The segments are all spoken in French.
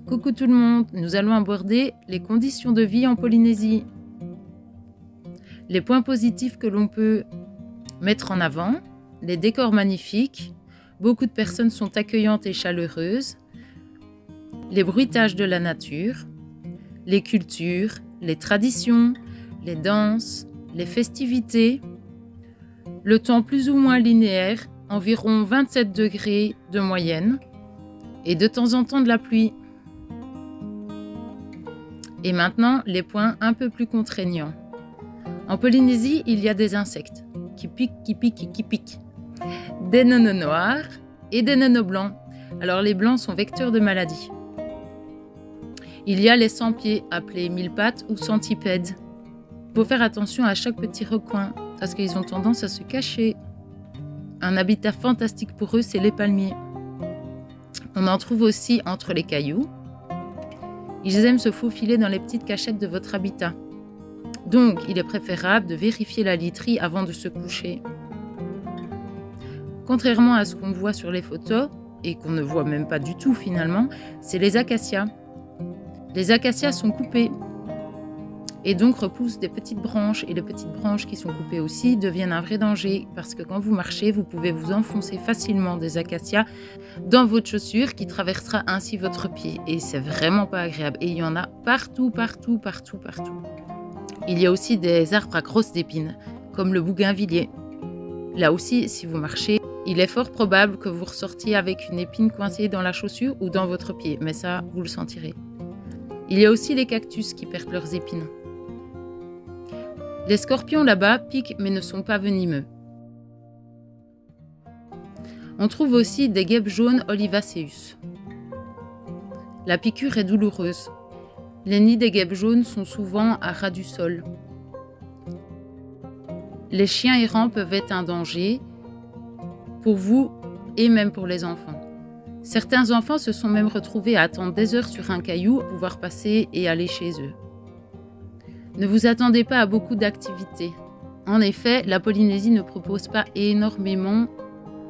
Coucou tout le monde, nous allons aborder les conditions de vie en Polynésie. Les points positifs que l'on peut mettre en avant, les décors magnifiques, beaucoup de personnes sont accueillantes et chaleureuses, les bruitages de la nature, les cultures, les traditions, les danses, les festivités, le temps plus ou moins linéaire, environ 27 degrés de moyenne, et de temps en temps de la pluie. Et maintenant, les points un peu plus contraignants. En Polynésie, il y a des insectes qui piquent. Des nonos noirs et des nonos blancs. Alors les blancs sont vecteurs de maladies. Il y a les sans-pieds, appelés mille-pattes ou centipèdes. Il faut faire attention à chaque petit recoin, parce qu'ils ont tendance à se cacher. Un habitat fantastique pour eux, c'est les palmiers. On en trouve aussi entre les cailloux. Ils aiment se faufiler dans les petites cachettes de votre habitat. Donc, il est préférable de vérifier la literie avant de se coucher. Contrairement à ce qu'on voit sur les photos, et qu'on ne voit même pas du tout finalement, c'est les acacias. Les acacias sont coupés et donc repoussent des petites branches. Et les petites branches qui sont coupées aussi deviennent un vrai danger parce que quand vous marchez, vous pouvez vous enfoncer facilement des acacias dans votre chaussure qui traversera ainsi votre pied. Et c'est vraiment pas agréable. Et il y en a partout. Il y a aussi des arbres à grosses épines, comme le bougainvillier. Là aussi, si vous marchez, il est fort probable que vous ressortiez avec une épine coincée dans la chaussure ou dans votre pied. Mais ça, vous le sentirez. Il y a aussi les cactus qui perdent leurs épines. Les scorpions là-bas piquent mais ne sont pas venimeux. On trouve aussi des guêpes jaunes Olivaceus. La piqûre est douloureuse. Les nids des guêpes jaunes sont souvent à ras du sol. Les chiens errants peuvent être un danger pour vous et même pour les enfants. Certains enfants se sont même retrouvés à attendre des heures sur un caillou pour pouvoir passer et aller chez eux. Ne vous attendez pas à beaucoup d'activités. En effet, la Polynésie ne propose pas énormément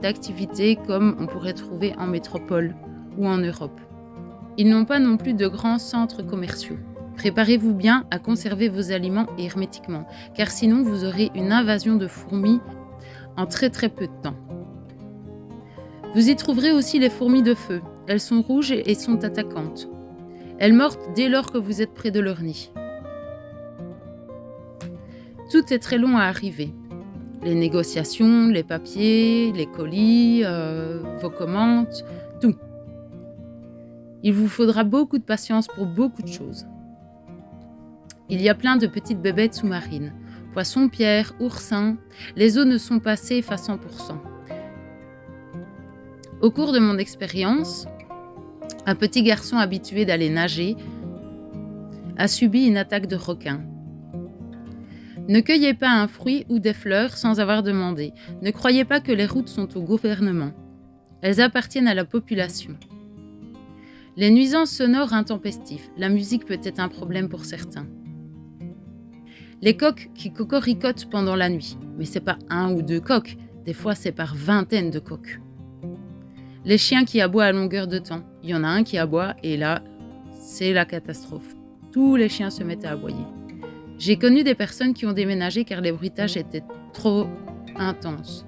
d'activités comme on pourrait trouver en métropole ou en Europe. Ils n'ont pas non plus de grands centres commerciaux. Préparez-vous bien à conserver vos aliments hermétiquement, car sinon vous aurez une invasion de fourmis en très peu de temps. Vous y trouverez aussi les fourmis de feu. Elles sont rouges et sont attaquantes. Elles mordent dès lors que vous êtes près de leur nid. Tout est très long à arriver. Les négociations, les papiers, les colis, vos commandes, tout. Il vous faudra beaucoup de patience pour beaucoup de choses. Il y a plein de petites bébêtes sous-marines. Poissons-pierres, oursins. Les eaux ne sont pas safe à 100%. Au cours de mon expérience, un petit garçon habitué d'aller nager a subi une attaque de requin. Ne cueillez pas un fruit ou des fleurs sans avoir demandé. Ne croyez pas que les routes sont au gouvernement. Elles appartiennent à la population. Les nuisances sonores intempestives. La musique peut être un problème pour certains. Les coqs qui cocoricotent pendant la nuit. Mais c'est pas un ou deux coqs. Des fois, c'est par vingtaines de coqs. Les chiens qui aboient à longueur de temps. Il y en a un qui aboie et là, c'est la catastrophe. Tous les chiens se mettent à aboyer. J'ai connu des personnes qui ont déménagé car les bruitages étaient trop intenses.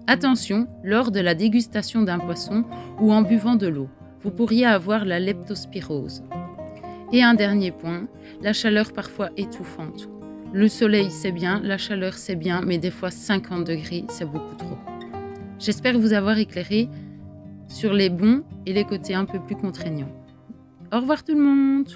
Attention, lors de la dégustation d'un poisson ou en buvant de l'eau, vous pourriez avoir la leptospirose. Et un dernier point, la chaleur parfois étouffante. Le soleil c'est bien, la chaleur c'est bien, mais des fois 50 degrés c'est beaucoup trop. J'espère vous avoir éclairé sur les bons et les côtés un peu plus contraignants. Au revoir tout le monde!